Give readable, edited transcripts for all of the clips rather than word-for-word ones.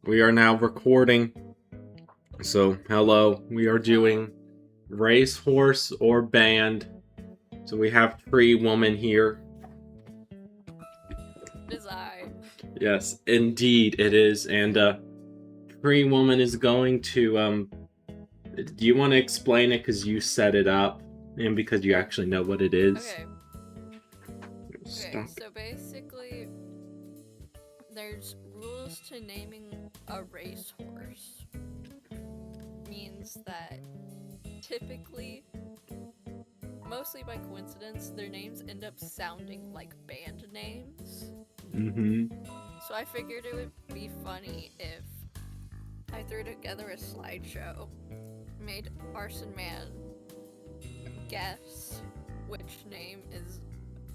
We are now recording. So, hello. We are doing racehorse or band. So we have Treewoman here. It is I. Yes, indeed it is. And Treewoman is going to do you want to explain it because you set it up and because you actually know what it is? Okay. Okay, Stop. so basically, there's rules to naming a racehorse. Means that typically, mostly by coincidence, their names end up sounding like band names. Mm-hmm. So I figured it would be funny if I threw together a slideshow, made Arson Man guess which name is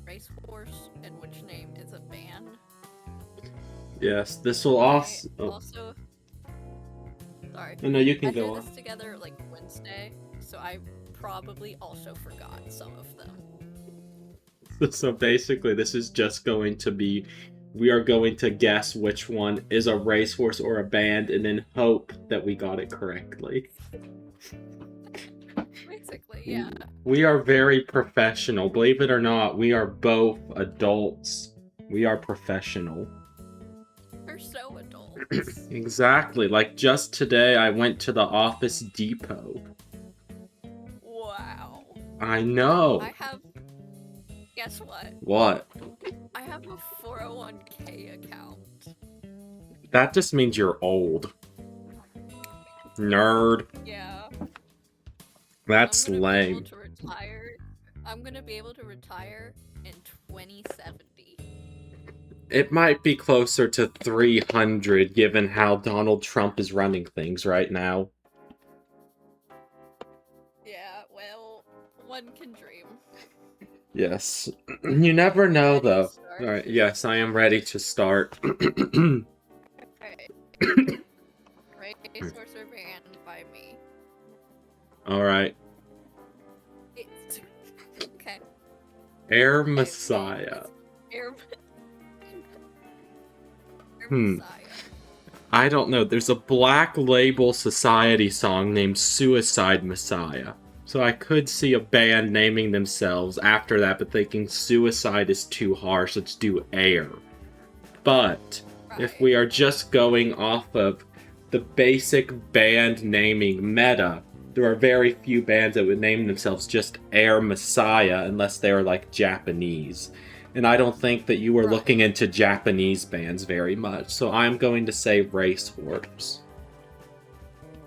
racehorse and which name is a band. Yes, this will I also. Oh, also, sorry, no, you can I threw go this on. together like Wednesday, so I probably also forgot some of them. So basically, this is just going to be we are going to guess which one is a racehorse or a band and then hope that we got it correctly. Basically, yeah. We are very professional. Believe it or not, we are both adults. We are professional. We're so adults. Exactly. Like just today, I went to the Office Depot. Wow. I know. I have, guess what? What? I have a 401k account. That just means you're old. Nerd. Yeah. That's lame. I'm gonna be able to retire in 2070. It might be closer to 300 given how Donald Trump is running things right now. Yeah, well, one can dream. Yes. You never know, Ready to though. start? Alright, yes, I am ready to start. Alright. Racehorse or band by me. Alright. Okay. Air Okay, Messiah. Air Hmm. Messiah. I don't know. There's a Black Label Society song named Suicide Messiah. So I could see a band naming themselves after that, but thinking suicide is too harsh. Let's do air. But if we Right. are just going off of the basic band naming meta, there are very few bands that would name themselves just Air Messiah unless they are like Japanese. And I don't think that you were Right. looking into Japanese bands very much, so I'm going to say Racehorse.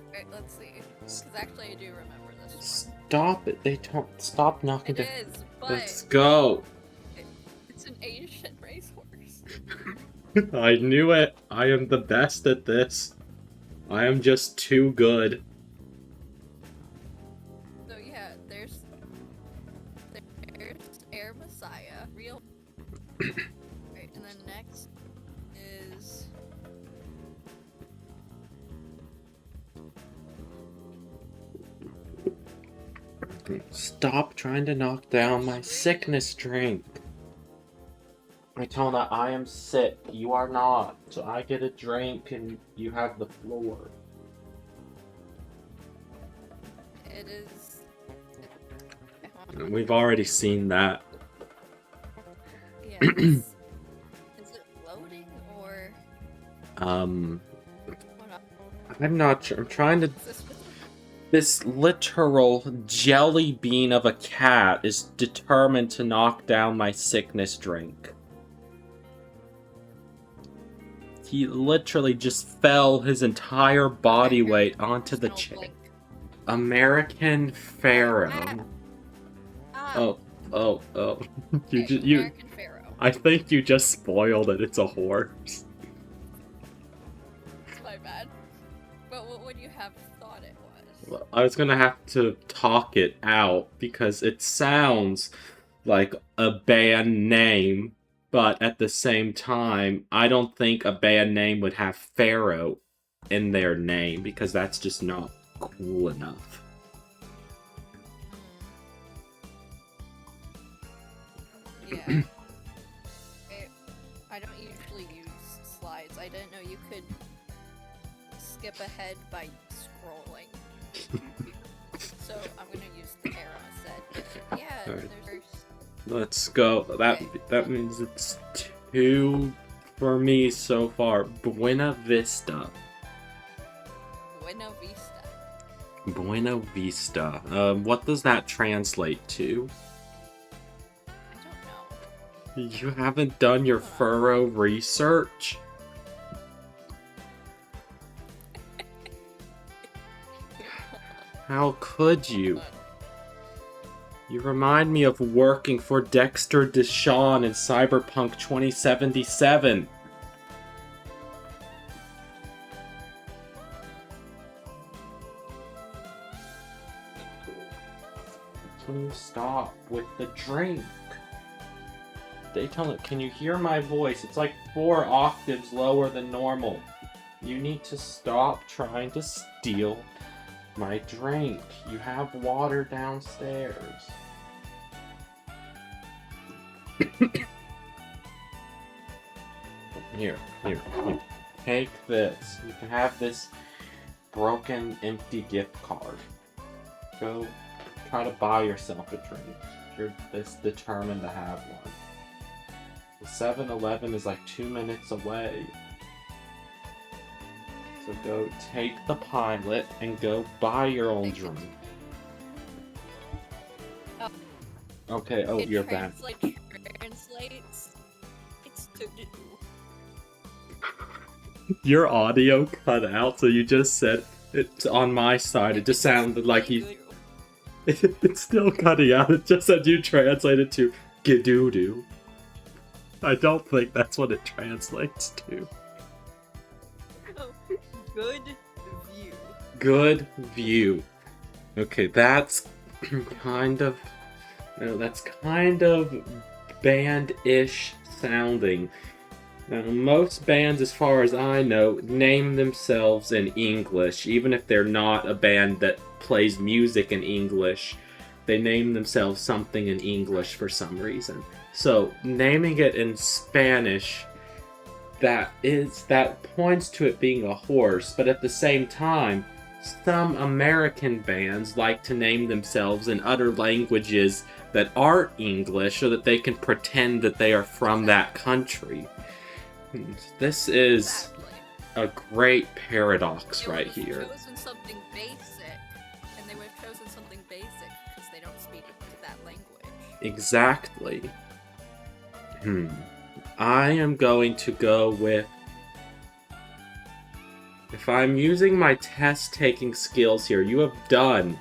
Alright, let's see. Because actually I do remember this one. Stop it. They don't. Stop knocking It down. is, but Let's go. it's an Asian racehorse. I knew it. I am the best at this. I am just too good. So yeah, there's Air Messiah, real. Right, and then next is Stop trying to knock down my sickness drink. Itona, I am sick. You are not. So I get a drink and you have the floor. it is. We've already seen that. Yes. Is it loading or Um, what? I'm not sure. I'm trying to. Is this This literal jelly bean of a cat is determined to knock down my sickness drink. He literally just fell his entire body weight onto the chair. American Pharaoh. Oh. American Pharaoh. I think you just spoiled it. It's a horse. It's my bad. But what would you have thought it was? I was gonna have to talk it out because it sounds like a band name, but at the same time, I don't think a band name would have Pharaoh in their name because that's just not cool enough. Yeah. I don't usually use slides. I didn't know you could skip ahead by scrolling. So I'm gonna use the arrow instead. Yeah, Alright. there's. Let's go. That means it's 2 for me so far. Buena Vista. Buena Vista. Buena Vista. What does that translate to? I don't know. You haven't done your thorough research? How could you? You remind me of working for Dexter Deshawn in Cyberpunk 2077. Can you stop with the drink? Daytona, can you hear my voice? It's like 4 octaves lower than normal. You need to stop trying to steal my drink. You have water downstairs. Here. Take this. You can have this broken, empty gift card. Go try to buy yourself a drink. You're this determined to have one. The 7-Eleven is like 2 minutes away. So go take the pilot and go buy your own drink. Okay, oh, you're back. Translates. It's to do. Your audio cut out, so you just said it's on my side. It just sounded like you. It's still cutting out. It just said you translated to "gedoo-doo." I don't think that's what it translates to. Oh, good view. Good view. Okay, that's kind of. No, that's kind of band-ish sounding. Now, most bands, as far as I know, name themselves in English. Even if they're not a band that plays music in English, they name themselves something in English for some reason. So, naming it in Spanish, that points to it being a horse, but at the same time, some American bands like to name themselves in other languages that aren't English so that they can pretend that they are from that country. This is a great paradox right here. They would have chosen something basic, and they would have chosen something basic because they don't speak that language. Exactly. I am going to go with... If I'm using my test-taking skills here, you have done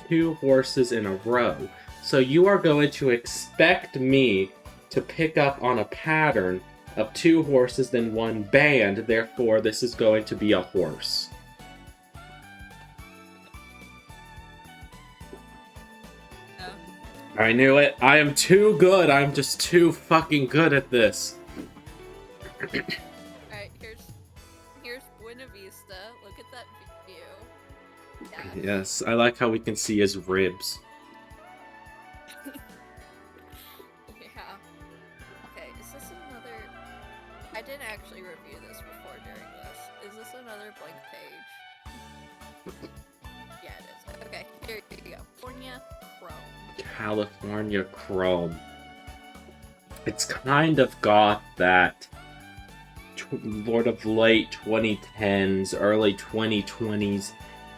2 horses in a row. So you are going to expect me to pick up on a pattern of 2 horses in 1 band, therefore this is going to be a horse. No. I knew it. I am too good. I'm just too fucking good at this. Alright, here's Buena Vista. Look at that view. Yeah. Yes, I like how we can see his ribs. Yeah. Okay, is this another... I didn't actually review this before during this. Is this another blank page? Yeah, it is. Okay, here you go. California Chrome. California Chrome. It's kind of got that sort of late 2010s, early 2020s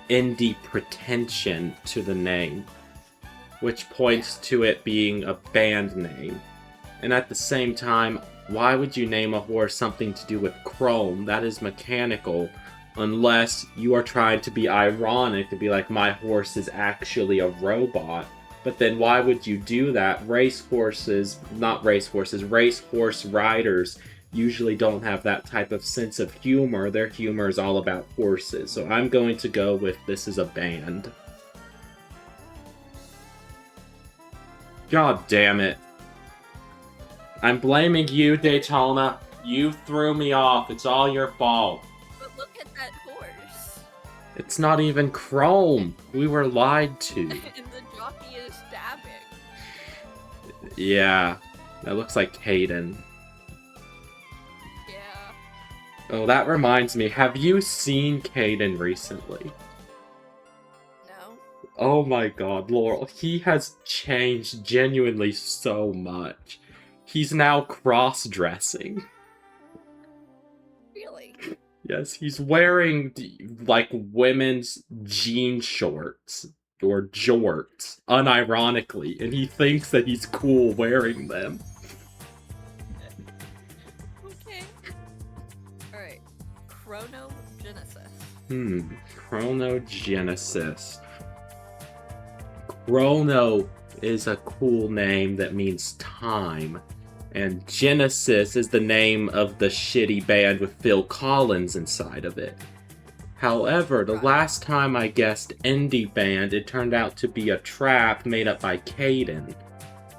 indie pretension to the name, which points to it being a band name. And at the same time, why would you name a horse something to do with chrome? That is mechanical, unless you are trying to be ironic and be like, my horse is actually a robot. But then why would you do that? Racehorse riders usually don't have that type of sense of humor. Their humor is all about horses. So I'm going to go with this is a band. God damn it. I'm blaming you, Daytona. You threw me off. It's all your fault. But look at that horse. It's not even chrome. We were lied to. And the jockey is stabbing. Yeah. That looks like Hayden. Yeah. Oh, that reminds me. Have you seen Caden recently? No. Oh my god, Laurel. He has changed genuinely so much. He's now cross-dressing. Really? Yes, he's wearing like women's jean shorts or jorts, unironically, and he thinks that he's cool wearing them. Okay. Alright. Chronogenesis. Chronogenesis. Chrono is a cool name that means time. And Genesis is the name of the shitty band with Phil Collins inside of it. However, the last time I guessed indie band, it turned out to be a trap made up by Caden.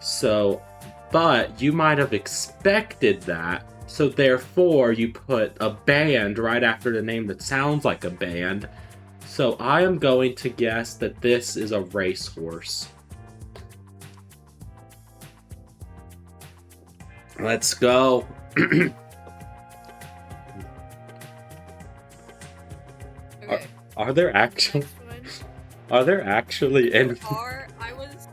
So, but you might have expected that, so therefore you put a band right after the name that sounds like a band. So I am going to guess that this is a racehorse. Let's go. Okay. Are there actually any? I was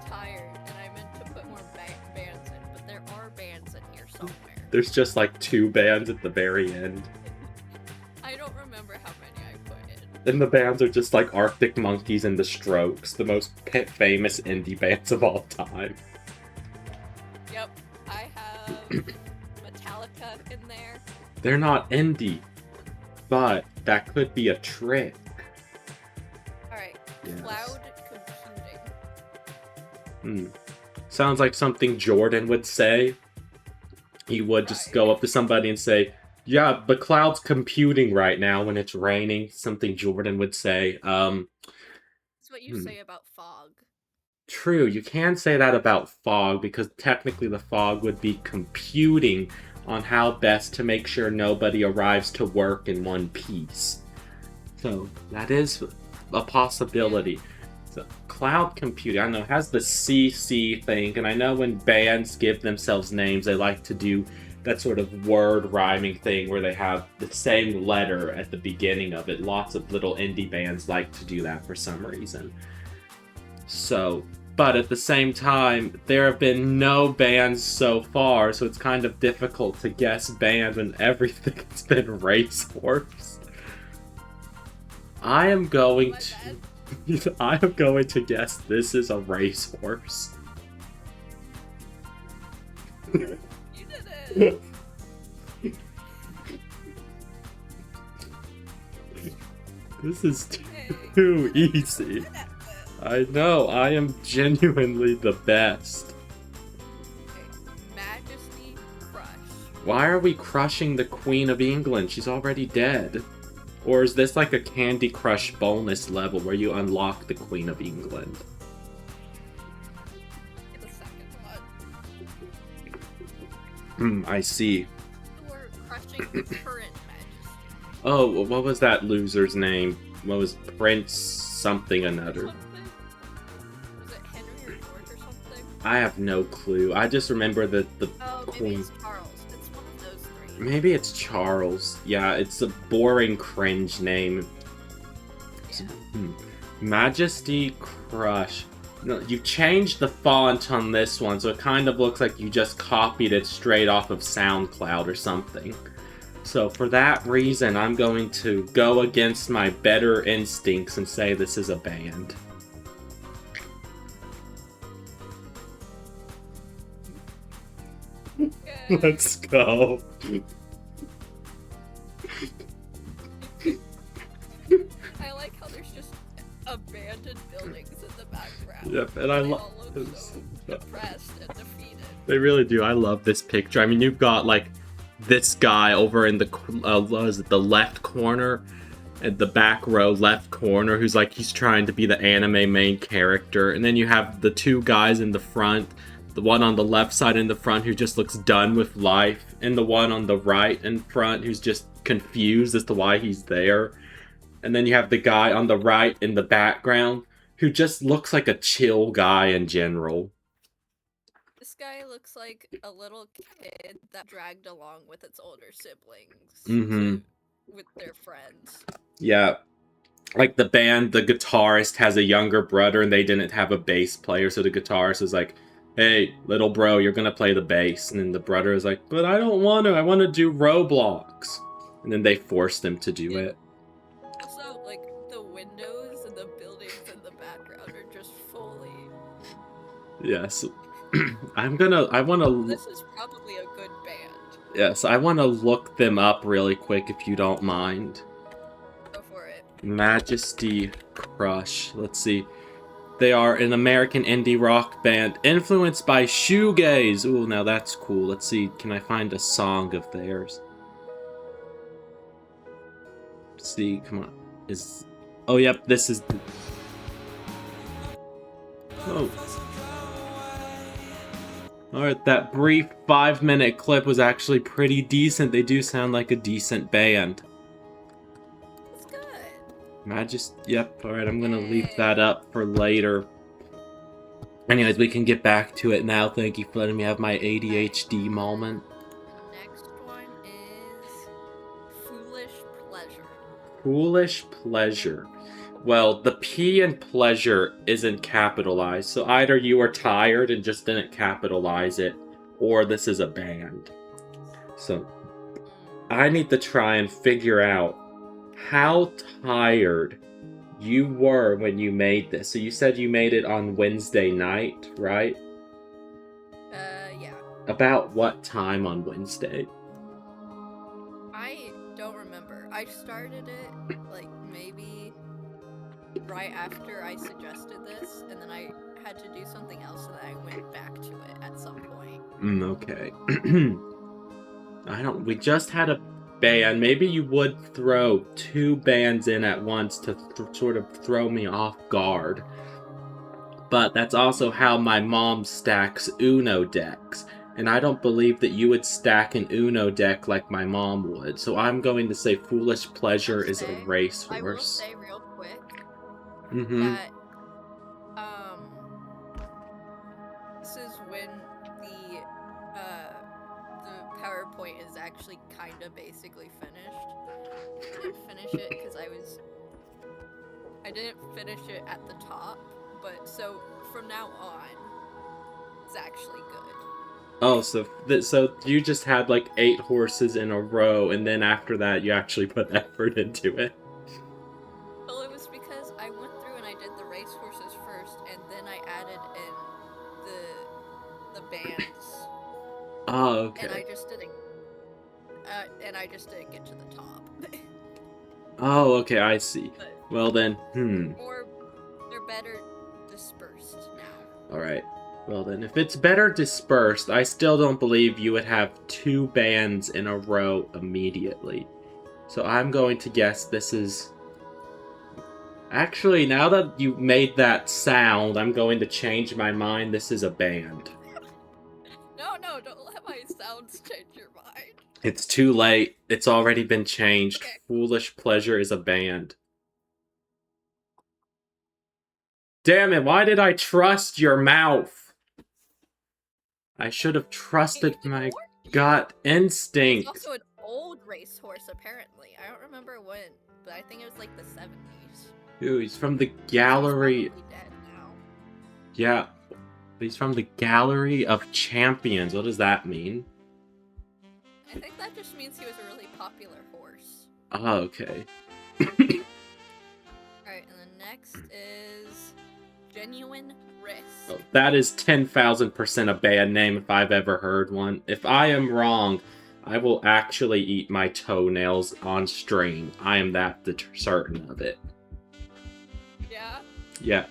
tired and I meant to put more bands in, but there are bands in here somewhere. There's just like 2 bands at the very end. I don't remember how many I put in. And the bands are just like Arctic Monkeys and The Strokes, the most famous indie bands of all time. Yep, I have Metallica in there. They're not indie, but that could be a trick. Alright, Yes. cloud computing. Sounds like something Jordan would say. He would just go up to somebody and say, yeah, the cloud's computing right now when it's raining. Something Jordan would say. That's what you say about fog. True, you can say that about fog because technically the fog would be computing on how best to make sure nobody arrives to work in one piece. So that is a possibility. So cloud computing, I know, has the CC thing, and I know when bands give themselves names, they like to do that sort of word rhyming thing where they have the same letter at the beginning of it. Lots of little indie bands like to do that for some reason. So, but at the same time, there have been no bands so far, so it's kind of difficult to guess band when everything's been racehorse. I am going to guess this is a racehorse. You did it! This is too easy. I know, I am genuinely the best. Okay. Majesty Crush. Why are we crushing the Queen of England? She's already dead. Or is this like a Candy Crush bonus level where you unlock the Queen of England? The second one. I see. We're crushing the current Majesty. Oh, what was that loser's name? What was Prince something another? Was it Henry or George or something? I have no clue. I just remember that the Maybe Queen... it's Charles. It's one of those three. Maybe it's Charles. Yeah, it's a boring cringe name. Yeah. Majesty Crush. No, you changed the font on this one, so it kind of looks like you just copied it straight off of SoundCloud or something. So for that reason, I'm going to go against my better instincts and say this is a band. Okay. Let's go. I like how there's just abandoned buildings in the background. Yep, and I They love all look so depressed and defeated. They really do. I love this picture. I mean, you've got like this guy over in the what is it, the left corner, at the back row left corner, who's like he's trying to be the anime main character, and then you have the 2 guys in the front, the one on the left side in the front who just looks done with life, and the one on the right in front who's just confused as to why he's there. And then you have the guy on the right in the background who just looks like a chill guy in general. This guy looks like a little kid that dragged along with its older siblings Mm-hmm. with their friends. Yeah. Like the band, the guitarist has a younger brother and they didn't have a bass player, so the guitarist is like, hey, little bro, you're gonna play the bass. And then the brother is like, but I don't want to. I want to do Roblox. And then they forced him to do it. Also, like, the windows and the buildings in the background are just fully... Yes. I want to... This is probably a good band. Yes, I want to look them up really quick if you don't mind. Go for it. Majesty Crush. Let's see. They are an American indie rock band influenced by shoegaze. Ooh, now that's cool. Let's see. Can I find a song of theirs? Let's see. Come on. Oh, yep. This is. Oh. Alright, that brief 5-minute clip was actually pretty decent. They do sound like a decent band. It's good. Yep, alright, I'm gonna leave that up for later. Anyways, we can get back to it now. Thank you for letting me have my ADHD moment. The next one is Foolish Pleasure. Foolish Pleasure. Well, the P in pleasure isn't capitalized, so either you are tired and just didn't capitalize it, or this is a band. So, I need to try and figure out how tired you were when you made this. So you said you made it on Wednesday night, right? Yeah. About what time on Wednesday? I don't remember. I started it, like, maybe right after I suggested this, and then I had to do something else, and then I went back to it at some point. Okay. We just had a band. Maybe you would throw 2 bands in at once to sort of throw me off guard. But that's also how my mom stacks Uno decks. And I don't believe that you would stack an Uno deck like my mom would. So I'm going to say Foolish Pleasure is a racehorse. I will say real quick that this is when the PowerPoint is actually kind of basically finished. I didn't finish it because I didn't finish it at the top, but so from now on, it's actually good. Oh, so you just had like 8 horses in a row, and then after that, you actually put effort into it. Well, it was because I went through and I did the racehorses first, and then I added in the bands. Oh, okay. And I just didn't get to the top. Oh, okay, I see. But, well then, Or they're better dispersed now. Alright. Well then, if it's better dispersed, I still don't believe you would have 2 bands in a row immediately. So I'm going to guess this is... Actually, now that you made that sound, I'm going to change my mind. This is a band. No, don't let my sounds change your mind. It's too late. It's already been changed. Okay. Foolish Pleasure is a band. Damn it, why did I trust your mouth? I should have trusted my gut instinct. It's also an old racehorse, apparently. I don't remember when, but I think it was like the 70s. Ooh, he's from the gallery. He's probably dead now. Yeah, he's from the Gallery of Champions. What does that mean? I think that just means he was a really popular horse. Oh, okay. Alright, and the next is Genuine Risk. Oh, that is 10,000% a bad name if I've ever heard one. If I am wrong, I will actually eat my toenails on stream. I am that certain of it. Yeah? Yeah.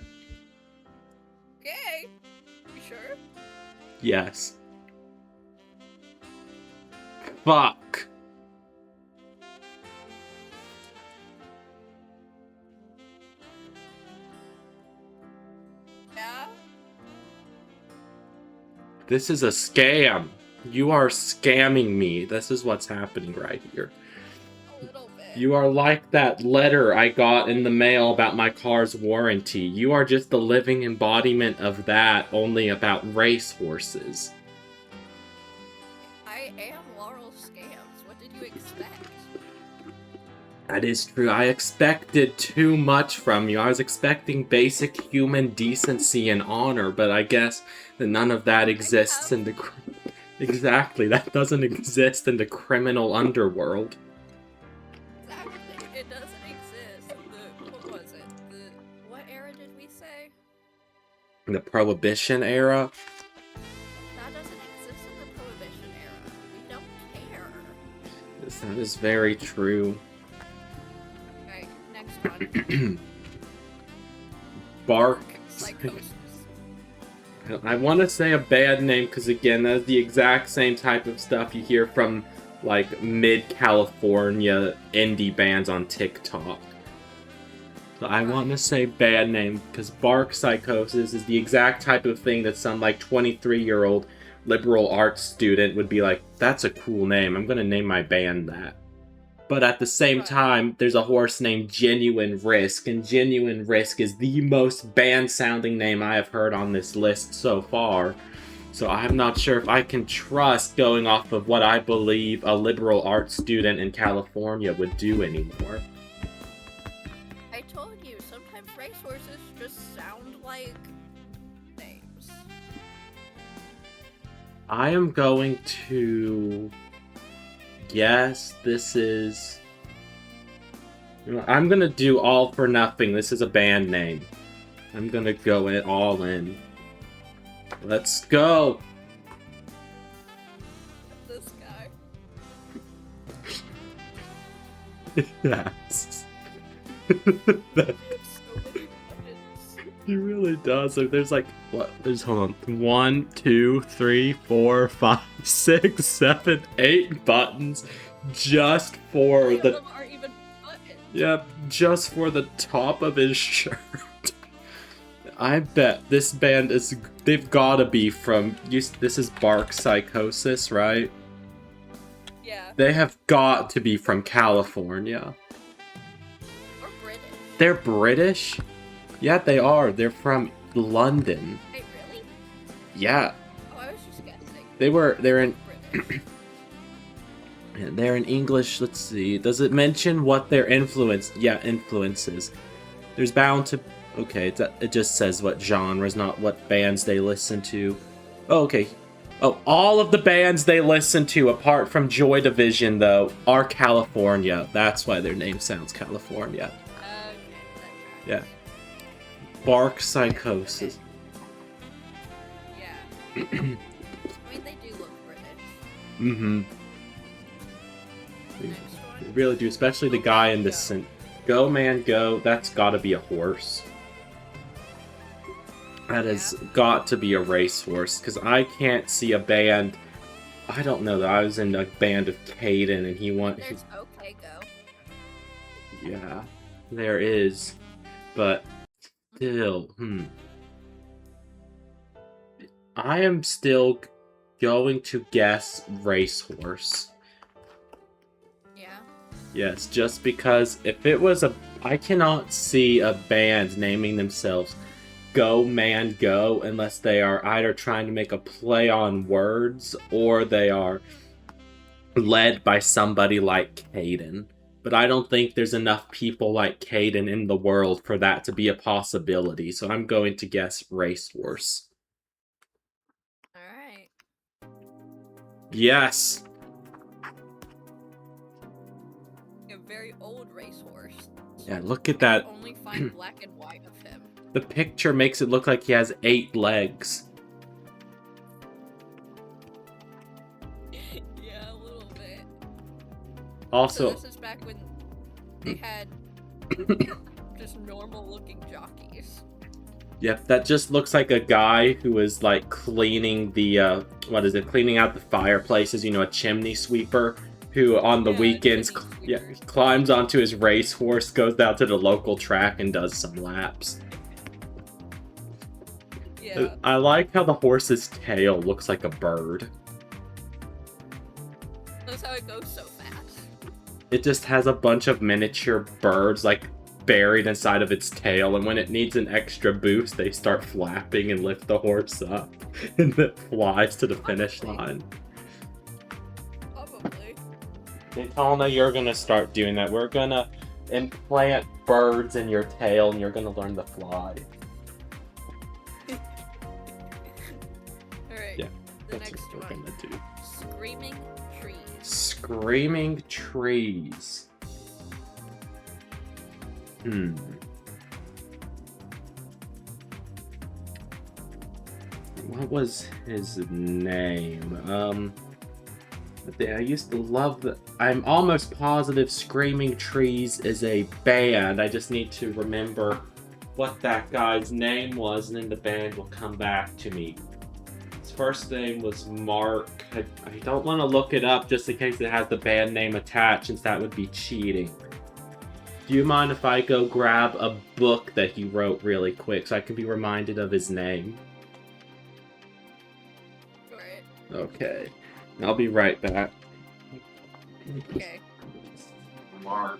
Okay. You sure? Yes. Fuck. Yeah? This is a scam. You are scamming me. This is what's happening right here. A little bit. You are like that letter I got in the mail about my car's warranty. You are just the living embodiment of that, only about racehorses. I am Laurel Scams. What did you expect? That is true. I expected too much from you. I was expecting basic human decency and honor, but I guess that none of that exists in the... Exactly, that doesn't exist in the criminal underworld. Exactly, it doesn't exist. What was it? What era did we say? The Prohibition era? That doesn't exist in the Prohibition era. We don't care. Yes, that is very true. Alright, next one. Bark. Psychosis. I want to say a bad name because, again, that's the exact same type of stuff you hear from, like, mid-California indie bands on TikTok. So I want to say bad name because Bark Psychosis is the exact type of thing that some, like, 23-year-old liberal arts student would be like, that's a cool name, I'm going to name my band that. But at the same time, there's a horse named Genuine Risk, and Genuine Risk is the most band-sounding name I have heard on this list so far. So I'm not sure if I can trust going off of what I believe a liberal arts student in California would do anymore. I told you, sometimes racehorses just sound like names. I am going to... Yes, this is... I'm gonna do All for Nothing. This is a band name. I'm gonna go it all in. Let's go! This guy. Yes. So many buttons. He really does. There's like, what? There's, hold on. 1, 2, 3, 4, 5, 6, 7, 8 buttons just for None of the... them are even buttons. Yep, just for the top of his shirt. I bet this band is... They've gotta be from... This is Bark Psychosis, right? Yeah. They have got to be from California. Or British. They're British? Yeah, they are. They're from London. Wait, really? Yeah. Oh, I was just guessing. They're in... British. They're in English. Let's see. Does it mention what their influences? There's bound to... Okay, it just says what genres, not what bands they listen to. Oh, okay. Oh, all of the bands they listen to, apart from Joy Division, though, are California. That's why their name sounds California. Okay, that Yeah. tracks. Bark Psychosis. Yeah. I mean, they do look British. Mm-hmm. Next They one. really do, especially the guy in this... Go, man, go. That's gotta be a horse. That has got to be a racehorse, because I can't see a band... I don't know, that I was in a band of Caden, and he There's OK Go. Yeah, there is. But, still, I am still going to guess racehorse. Yeah. Yes, just because if it was a... I cannot see a band naming themselves Go Man Go unless they are either trying to make a play on words or they are led by somebody like Caden. But I don't think there's enough people like Caden in the world for that to be a possibility, so I'm going to guess racehorse. Alright. Yes! A very old racehorse. Yeah, look at that. Only find black and white of him. The picture makes it look like he has 8 legs. Yeah, a little bit. Also, So this is back when they had just normal looking jockeys. yep, that just looks like a guy who is like cleaning the, cleaning out the fireplaces, you know, a chimney sweeper, who on the weekends, climbs onto his racehorse, goes down to the local track and does some laps. Yeah. I like how the horse's tail looks like a bird. That's how it goes so fast. it just has a bunch of miniature birds like buried inside of its tail, and when it needs an extra boost, they start flapping and lift the horse up, and it flies to the finish line. Probably. Daytona, you're gonna start doing that. We're gonna implant birds in your tail, and you're gonna learn to fly. Alright. Yeah, The that's next what we're one. gonna do. Screaming trees. Screaming trees. What was his name? I used to love the. I'm almost positive Screaming Trees is a band. I just need to remember what that guy's name was, and then the band will come back to me. His first name was Mark. I don't want to look it up just in case it has the band name attached, since that would be cheating. Do you mind if I go grab a book that he wrote really quick so I can be reminded of his name? Alright. Okay. I'll be right back. Okay. Mark.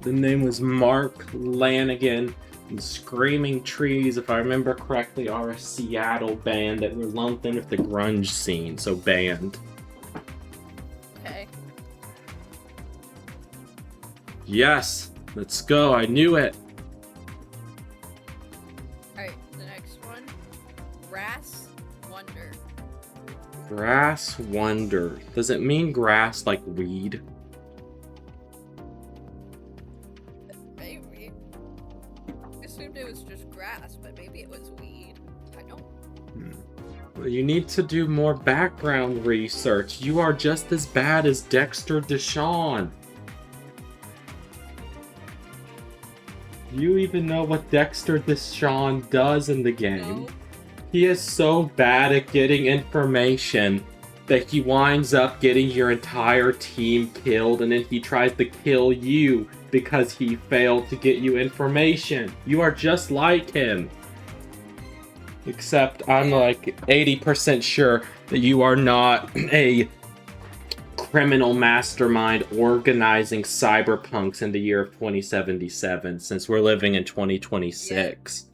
The name was Mark Lanigan, and Screaming Trees, if I remember correctly, are a Seattle band that were lumped in with the grunge scene, so band. Okay. Yes, let's go, I knew it. Alright, the next one. Grass Wonder. Grass Wonder. Does it mean grass like weed? Maybe. I assumed it was just grass, but maybe it was weed. I don't. Well, you need to do more background research. You are just as bad as Dexter Deshawn. You even know what Dexter Deshawn does in the game. No. He is so bad at getting information that he winds up getting your entire team killed, and then he tries to kill you because he failed to get you information. You are just like him. Except I'm like 80% sure that you are not a criminal mastermind organizing cyberpunks in the year of 2077, since we're living in 2026.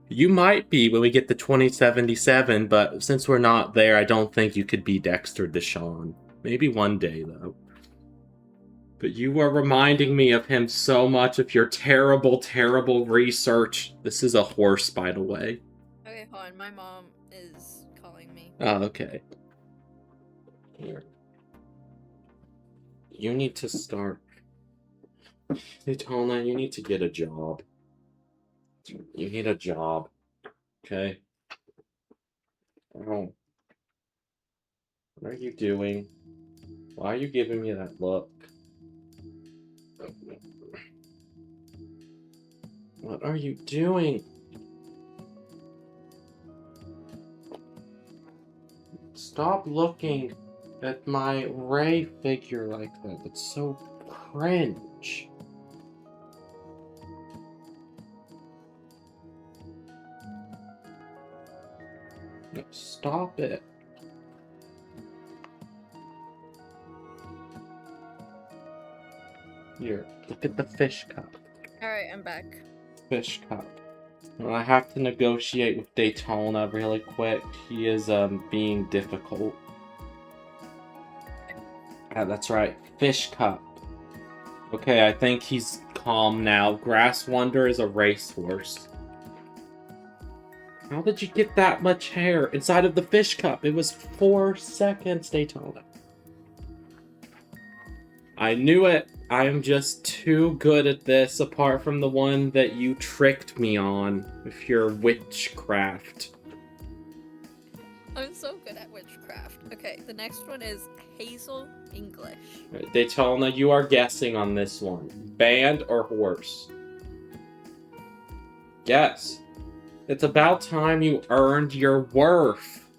You might be when we get to 2077, but since we're not there, I don't think you could be Dexter Deshawn. Maybe one day, though. But you are reminding me of him so much of your terrible, terrible research. This is a horse, by the way. Okay, hold on. My mom is calling me. Oh, okay. Here. You need to start. Daytona, you need to get a job. You need a job. Okay? Oh. What are you doing? Why are you giving me that look? What are you doing? Stop looking at my Ray figure like that. It's so cringe. No, stop it. Here, look at the fish cup. Alright, I'm back. Fish cup. Well, I have to negotiate with Daytona really quick. He is being difficult. That's right. Fish cup. Okay, I think he's calm now. Grass Wonder is a racehorse. How did you get that much hair inside of the fish cup? It was 4 seconds, Daytona. I knew it. I am just too good at this, apart from the one that you tricked me on with your witchcraft. I'm so good at witchcraft. Okay, the next one is Hazel English. Right, Daytona, you are guessing on this one. Band or horse? Yes. It's about time you earned your worth.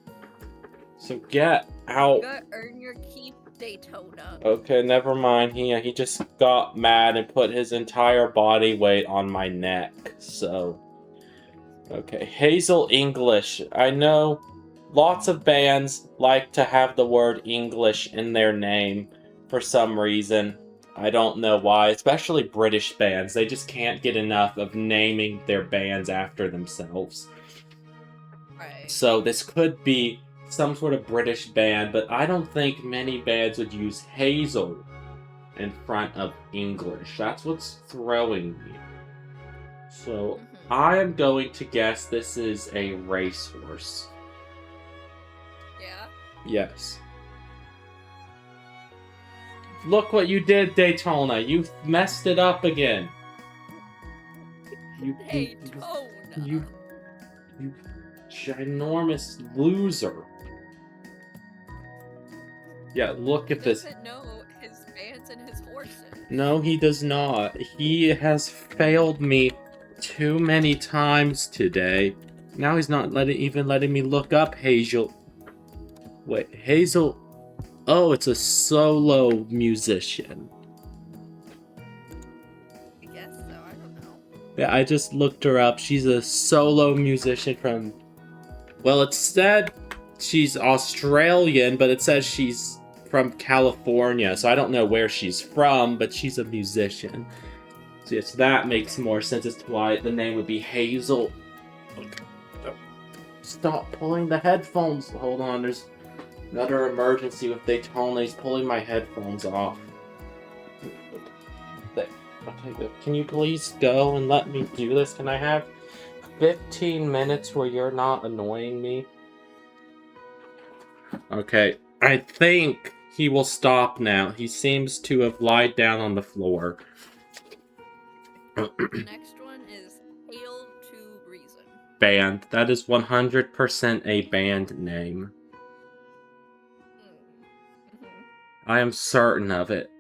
So get out. You gotta earn your keep, Daytona. Okay, never mind. He just got mad and put his entire body weight on my neck. So, okay, Hazel English. I know lots of bands like to have the word English in their name for some reason. I don't know why, especially British bands. They just can't get enough of naming their bands after themselves. Right. So this could be some sort of British band, but I don't think many bands would use Hazel in front of English. That's what's throwing me. So I am going to guess this is a racehorse. Yeah? Yes. Look what you did, Daytona. You messed it up again. Daytona. You ginormous loser. Yeah, look at this. He doesn't know his bands and his horses. No, he does not. He has failed me too many times today. Now he's not even letting me look up Hazel. Wait, Hazel. Oh, it's a solo musician. I guess so, I don't know. Yeah, I just looked her up. She's a solo musician from... Well, it said she's Australian, but it says she's from California, so I don't know where she's from, but she's a musician. So yes, that makes more sense as to why the name would be Hazel. Stop pulling the headphones. Hold on, there's another emergency with Daytona. He's pulling my headphones off. Okay, can you please go and let me do this? Can I have 15 minutes where you're not annoying me? Okay, I think he will stop now. He seems to have lied down on the floor. The next one is Hail to Reason. Band. That is 100% a band name. I am certain of it.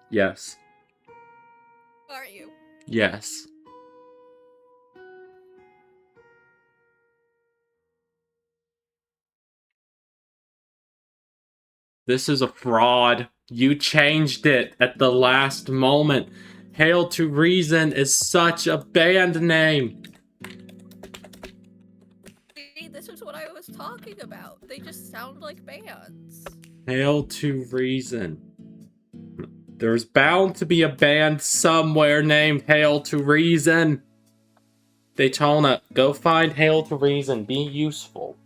Yes. Are you? Yes. This is a fraud. You changed it at the last moment. Hail to Reason is such a band name. See, this is what I was talking about. They just sound like bands. Hail to Reason. There's bound to be a band somewhere named Hail to Reason. Daytona, go find Hail to Reason. Be useful.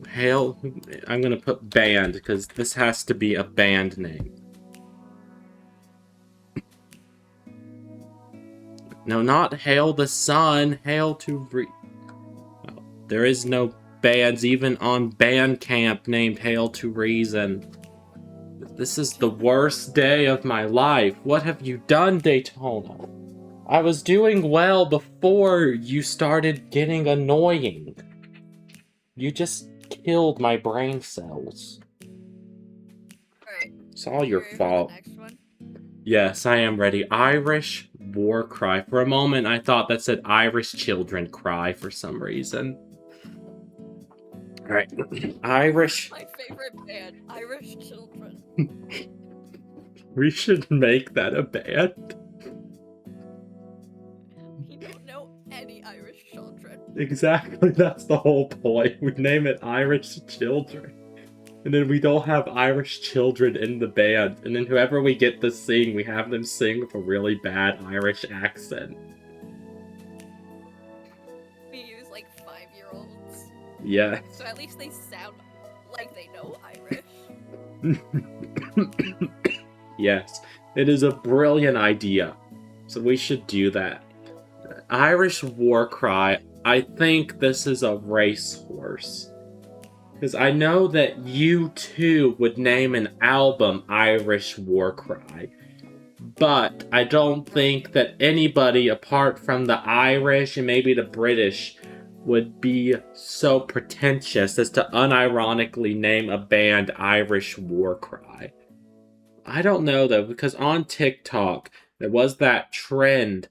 Hail. I'm gonna put band because this has to be a band name. No, not Hail the Sun. Hail to Oh, there is no bands even on Bandcamp named Hail to Reason. This is the worst day of my life. What have you done, Daytona? I was doing well before you started getting annoying. You just killed my brain cells. Alright. It's all your fault. Next one? Yes, I am ready. Irish war cry. For a moment, I thought that said Irish children cry for some reason. Alright. Irish. My favorite band, Irish Children. We should make that a band. You don't know any Irish children. Exactly, that's the whole point. We name it Irish Children. And then we don't have Irish children in the band. And then whoever we get to sing, we have them sing with a really bad Irish accent. We use like 5-year-olds. Yeah. So at least they sound like they know Irish. Yes, it is a brilliant idea. So we should do that. Irish war cry. I think this is a racehorse. Because I know that you too would name an album Irish War Cry. But I don't think that anybody apart from the Irish and maybe the British would be so pretentious as to unironically name a band Irish War Cry. I don't know though, because on TikTok, There was that trend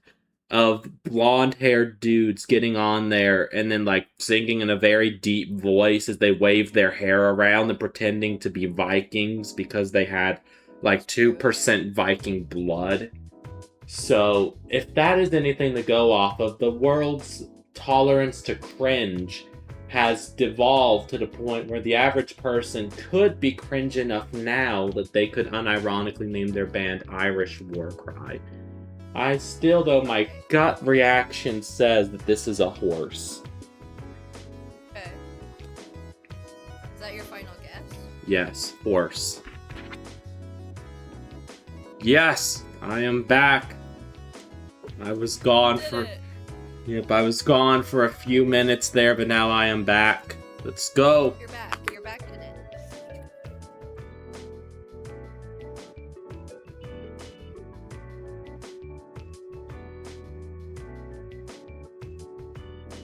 of blonde-haired dudes getting on there and then like singing in a very deep voice as they waved their hair around and pretending to be Vikings because they had like 2% Viking blood. So, if that is anything to go off of, the world's tolerance to cringe has devolved to the point where the average person could be cringe enough now that they could unironically name their band Irish War Cry. I still, though, my gut reaction says that this is a horse. Okay. Is that your final guess? Yes, horse. Yes, I am back. I was gone for... Yep, I was gone for a few minutes there, but now I am back. Let's go. You're back. You're back in it.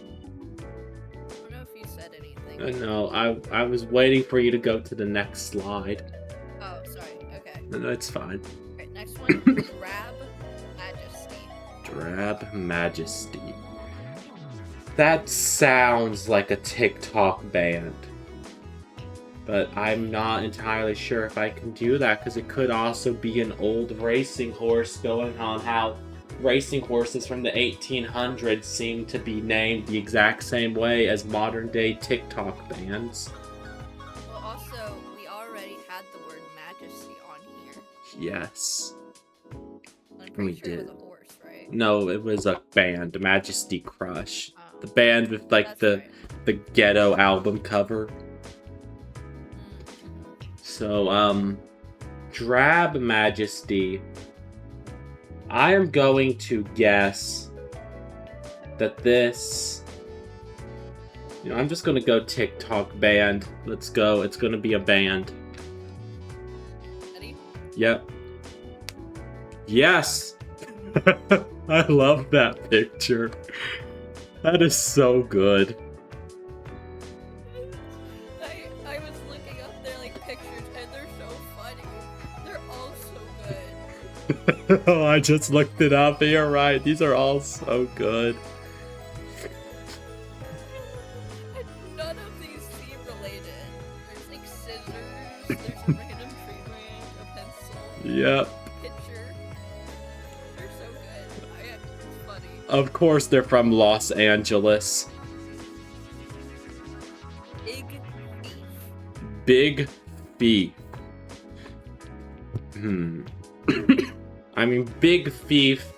I don't know if you said anything. No, I was waiting for you to go to the next slide. Oh, sorry. Okay. No, it's fine. Alright, next one. Drab Majesty. Drab Majesty. That sounds like a TikTok band. But I'm not entirely sure if I can do that, because it could also be an old racing horse, going on how racing horses from the 1800s seem to be named the exact same way as modern day TikTok bands. Well, also, we already had the word Majesty on here. Yes. I'm pretty We sure it did. was a horse, right? No, it was a band, Majesty Crush. The band with like That's right. the ghetto album cover. So, Drab Majesty. I am going to guess that this... You know, I'm just going to go TikTok band. Let's go. It's going to be a band. Ready? Yep. Yes! I love that picture. That is so good. I was looking up their like pictures and they're so funny. They're all so good. Oh, I just looked it up. You're right. These are all so good. And none of these seem related. There's like scissors, there's a random tree branch, a pencil, Yep. picture. They're so good. It's funny. Of course, they're from Los Angeles. Big Thief. Big Thief. I mean, Big Thief.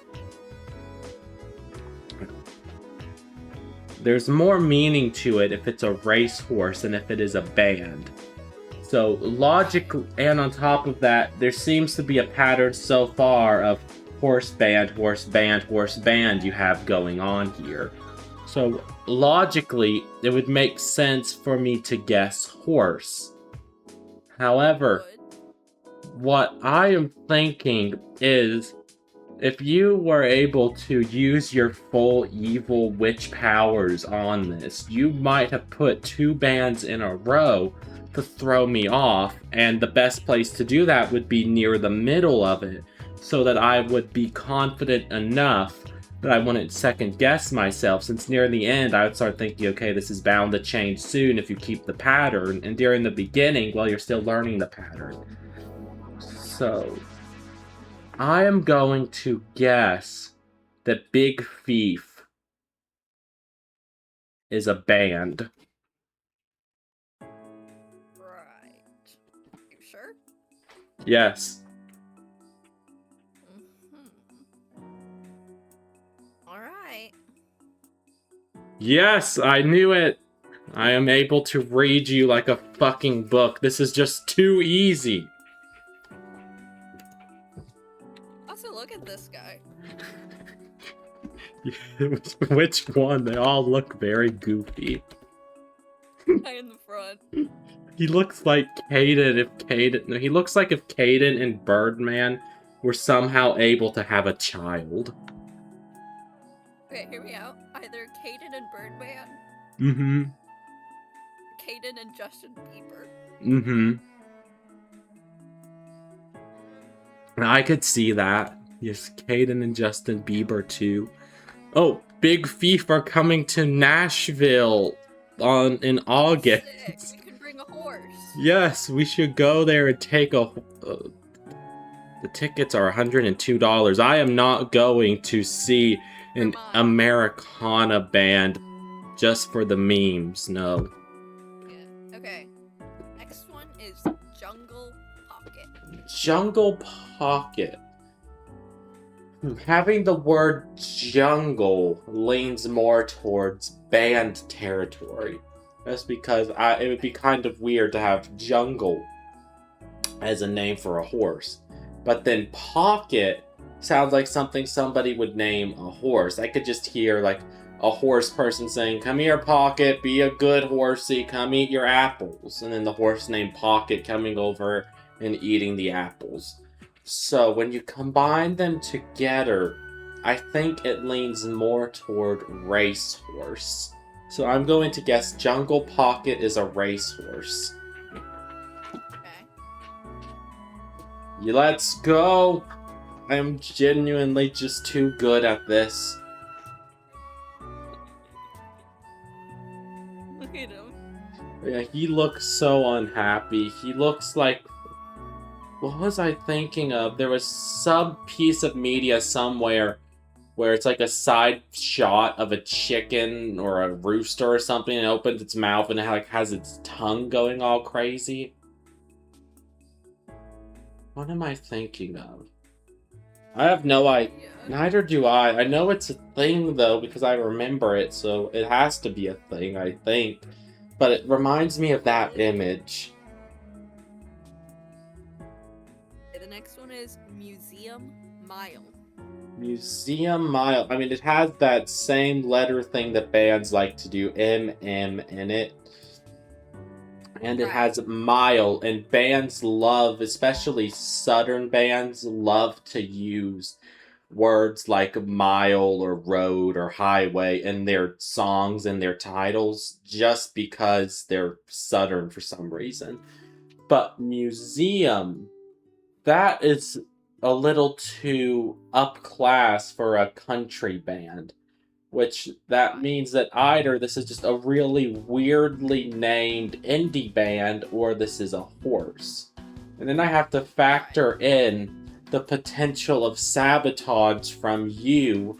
There's more meaning to it if it's a racehorse than if it is a band. So, logically, and on top of that, there seems to be a pattern so far of horse band, horse band, horse band you have going on here. So, logically, it would make sense for me to guess horse. However, what I am thinking is, if you were able to use your full evil witch powers on this, you might have put two bands in a row to throw me off, and the best place to do that would be near the middle of it, so that I would be confident enough that I wouldn't second guess myself, since near the end I would start thinking, okay, this is bound to change soon if you keep the pattern, and during the beginning, well, you're still learning the pattern. So, I am going to guess that Big Thief is a band. Right. You sure? Yes. Alright. Yes, I knew it! I am able to read you like a fucking book. This is just too easy. Also, look at this guy. Which one? They all look very goofy. Guy in the front. He looks like Caden if Caden... No, he looks like if Caden and Birdman were somehow able to have a child. Okay, hear me out. Either Caden and Birdman, Mm-hmm. Caden and Justin Bieber. Mm-hmm. I could see that. Yes, Caden and Justin Bieber too. Oh, Big Thief are coming to Nashville in August. Sick. We could bring a horse. Yes, we should go there and take a. The tickets are $102. I am not going to see an Americana band just for the memes. No. Yeah. Okay. Next one is Jungle Pocket. Jungle Pocket. Having the word jungle leans more towards band territory. That's because it would be kind of weird to have jungle as a name for a horse. But then pocket sounds like something somebody would name a horse. I could just hear like a horse person saying, "Come here, Pocket, be a good horsey, come eat your apples." And then the horse named Pocket coming over and eating the apples. So when you combine them together, I think it leans more toward racehorse. So I'm going to guess Jungle Pocket is a racehorse. Let's go! I am genuinely just too good at this. Look at him. Yeah, he looks so unhappy. He looks like... What was I thinking of? There was some piece of media somewhere where it's like a side shot of a chicken or a rooster or something, and it opens its mouth and it like has its tongue going all crazy. What am I thinking of? I have no idea. Neither do I. I know it's a thing, though, because I remember it, so it has to be a thing, I think. But it reminds me of that image. The next one is Museum Mile. Museum Mile. I mean, it has that same letter thing that bands like to do, MM, in it. And it has mile, and bands love, especially Southern bands, love to use words like mile or road or highway in their songs and their titles just because they're Southern for some reason. But museum, that is a little too upclass for a country band. Which that means that either this is just a really weirdly named indie band or this is a horse. And then I have to factor in the potential of sabotage from you,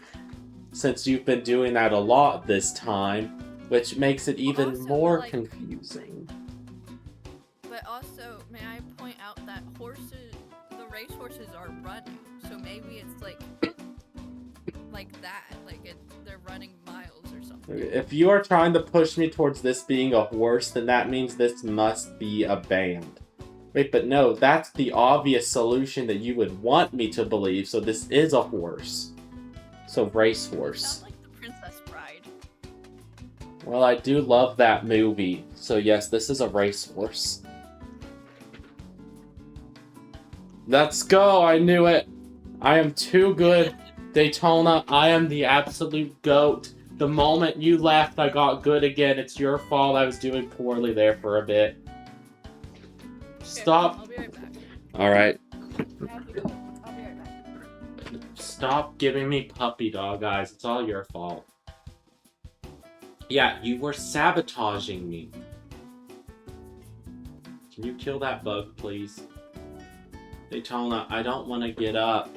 since you've been doing that a lot this time, which makes it even more confusing. But also, may I point out that the race horses are running, so maybe it's like that, they're running miles or something. If you are trying to push me towards this being a horse, then that means this must be a band. Wait, but no, that's the obvious solution that you would want me to believe, so this is a horse. So racehorse. Sounds like the Princess Bride. Well, I do love that movie, so yes, this is a racehorse. Let's go, I knew it! I am too good. Daytona, I am the absolute GOAT. The moment you left, I got good again. It's your fault. I was doing poorly there for a bit. Stop. I'll be right back. Alright. I'll be right back. Stop giving me puppy dog eyes. It's all your fault. Yeah, you were sabotaging me. Can you kill that bug, please? Daytona, I don't want to get up.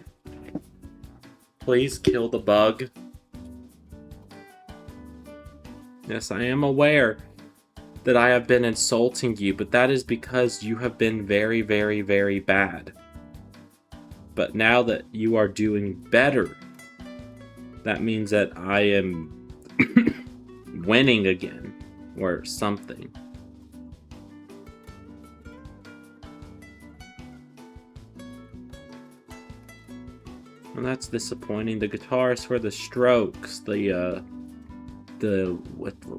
Please kill the bug. Yes, I am aware that I have been insulting you, but that is because you have been very, very, very bad. But now that you are doing better, that means that I am winning again, or something. And that's disappointing. The guitarist for the Strokes,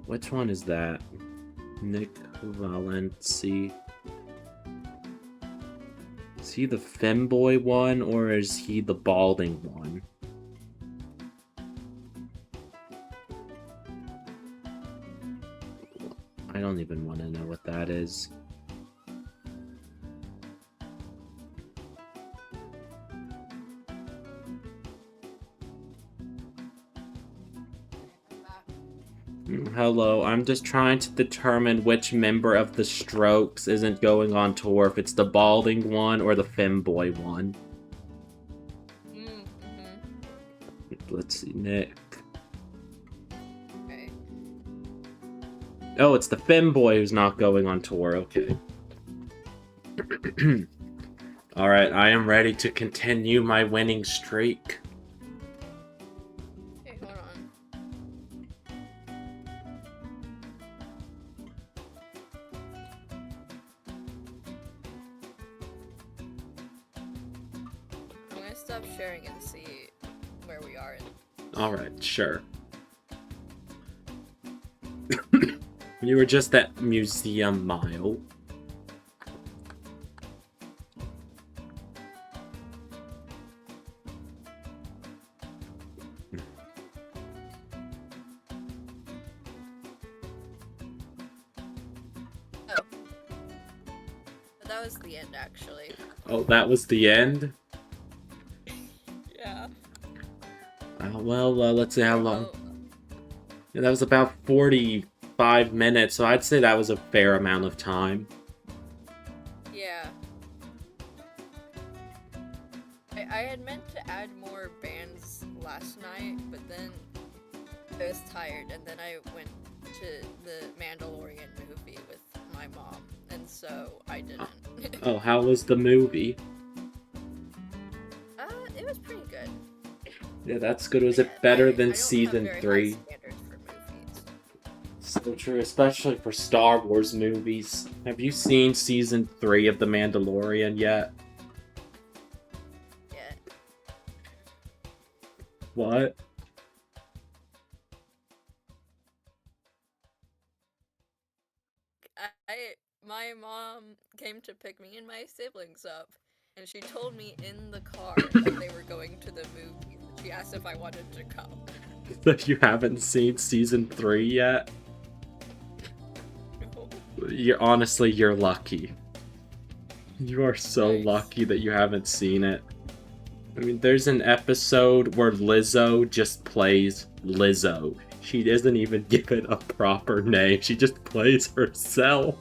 which one is that? Nick Valenci. Is he the femboy one, or is he the balding one? I don't even want to know what that is. Hello, I'm just trying to determine which member of the Strokes isn't going on tour, if it's the balding one or the femboy one. Let's see, Nick. Okay. Oh, it's the femboy who's not going on tour, okay. Alright, I am ready to continue my winning streak. Okay, hold on. I'm gonna stop sharing and see where we are. Alright, sure. You were just at Museum Mile. That was the end, actually. Oh, that was the end? Yeah. Well, let's see how long. Yeah, that was about 45 minutes, so I'd say that was a fair amount of time. Yeah. I had meant to add more bands last night, but then I was tired, and then I went to the Mandalorian movie with my mom, and so I didn't. Oh, how was the movie? It was pretty good. Yeah, that's good. Was it better than season 3? So true, especially for Star Wars movies. Have you seen season 3 of The Mandalorian yet? Yeah. What? My mom came to pick me and my siblings up, and she told me in the car that they were going to the movie. She asked if I wanted to come. That you haven't seen season 3 yet? No. Honestly, you're lucky. You are so Nice. lucky that you haven't seen it. I mean, there's an episode where Lizzo just plays Lizzo. She doesn't even give it a proper name. She just plays herself.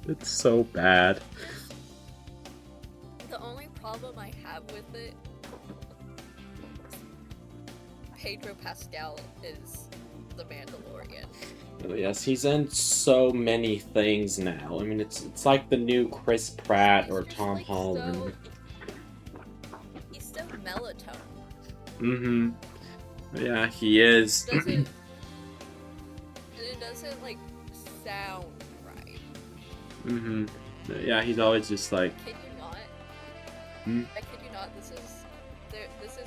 It's so bad. The only problem I have with it, Pedro Pascal is the Mandalorian. Oh, yes, he's in so many things now. I mean, it's like the new Chris Pratt or Tom Holland. He's so melatonin. Mm-hmm. Yeah, he is. It doesn't like sound right. Mm-hmm. Yeah, he's always just like. I kid you not. I kid you not. This is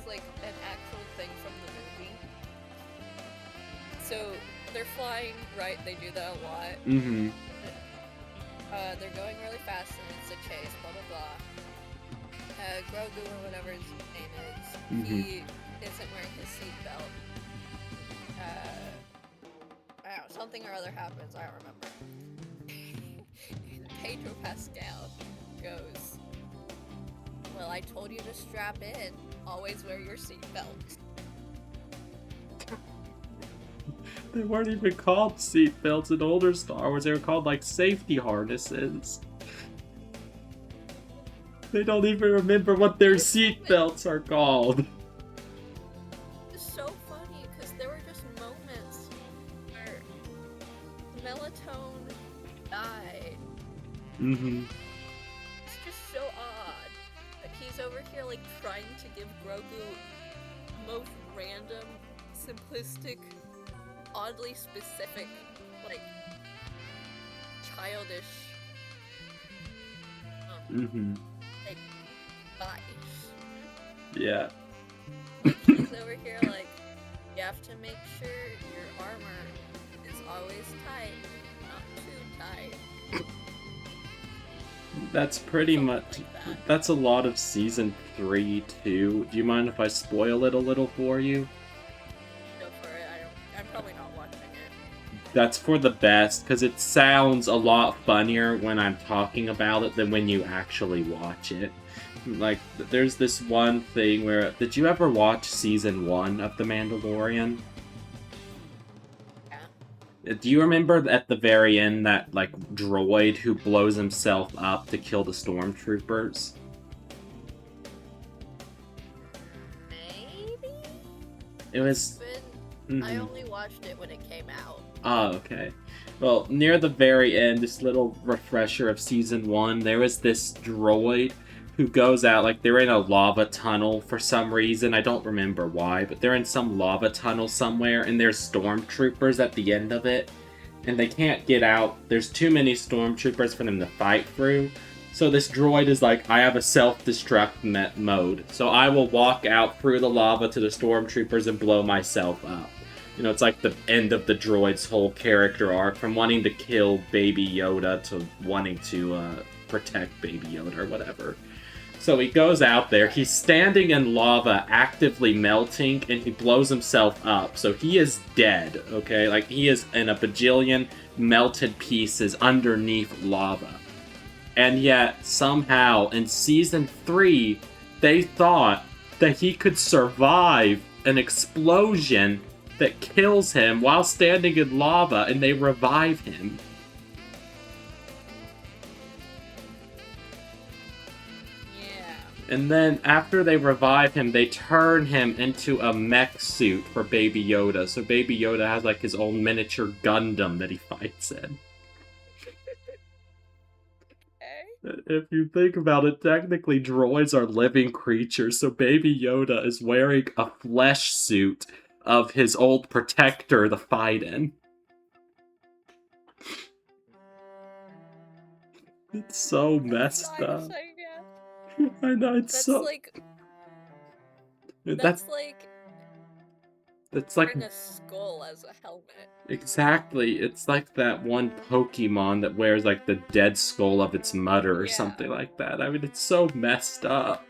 like an actual thing from the movie. So they're flying, right? They do that a lot. Mm-hmm. They're going really fast and it's a chase. Blah blah blah. Grogu or whatever his name is, he isn't wearing his seatbelt. I don't know, something or other happens, I don't remember. Pedro Pascal goes, well, I told you to strap in. Always wear your seatbelt. They weren't even called seatbelts in older Star Wars. They were called like safety harnesses. They don't even remember what their seatbelts are called. It's so funny because there were just moments where Melatonin died. Mm-hmm. It's just so odd that he's over here like trying to give Grogu the most random, simplistic, oddly specific, like childish like advice. Yeah. He's over here like, you have to make sure your armor is always tight, not too tight. That's pretty Something much. like that. That's a lot of season 3 too. Do you mind if I spoil it a little for you? Go for it. I'm probably not watching it. That's for the best, because it sounds a lot funnier when I'm talking about it than when you actually watch it. Like, there's this one thing where... Did you ever watch Season 1 of The Mandalorian? Yeah. Do you remember at the very end that, like, droid who blows himself up to kill the stormtroopers? Maybe? It was... I only watched it when it came out. Oh, okay. Well, near the very end, this little refresher of Season 1, there was this droid who goes out, like, they're in a lava tunnel for some reason. I don't remember why, but they're in some lava tunnel somewhere, and there's stormtroopers at the end of it, and they can't get out. There's too many stormtroopers for them to fight through. So this droid is like, I have a self-destruct mode, so I will walk out through the lava to the stormtroopers and blow myself up. You know, it's like the end of the droid's whole character arc, from wanting to kill Baby Yoda to wanting to protect Baby Yoda or whatever. So he goes out there, he's standing in lava, actively melting, and he blows himself up. So he is dead, okay? Like, he is in a bajillion melted pieces underneath lava. And yet, somehow, in Season 3, they thought that he could survive an explosion that kills him while standing in lava, and they revive him. Yeah. And then, after they revive him, they turn him into a mech suit for Baby Yoda. So Baby Yoda has, like, his own miniature Gundam that he fights in. If you think about it, technically droids are living creatures, so Baby Yoda is wearing a flesh suit of his old protector to fight in. It's so messed up. I know, it's That's so... like... That's like... wearing a skull as a helmet. Exactly. It's like that one Pokemon that wears, like, the dead skull of its mother or something like that. I mean, it's so messed up.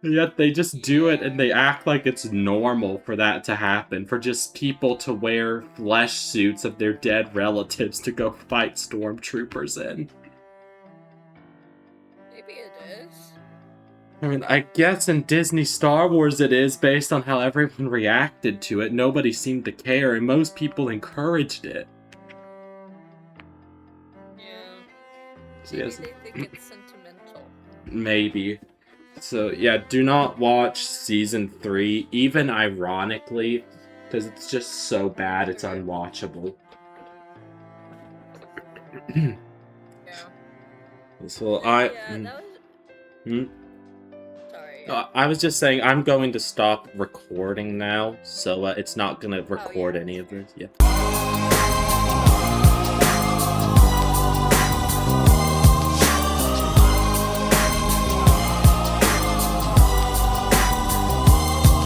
And yet they just do it and they act like it's normal for that to happen. For just people to wear flesh suits of their dead relatives to go fight stormtroopers in. Maybe it is. I mean, I guess in Disney Star Wars it is, based on how everyone reacted to it. Nobody seemed to care, and most people encouraged it. Yeah. So, Maybe yes. they think it's sentimental. Maybe. So, yeah, do not watch Season 3, even ironically, because it's just so bad it's unwatchable. Yeah. So, Yeah, that was... Sorry. I was just saying, I'm going to stop recording now, so it's not going to record any of this. Yeah.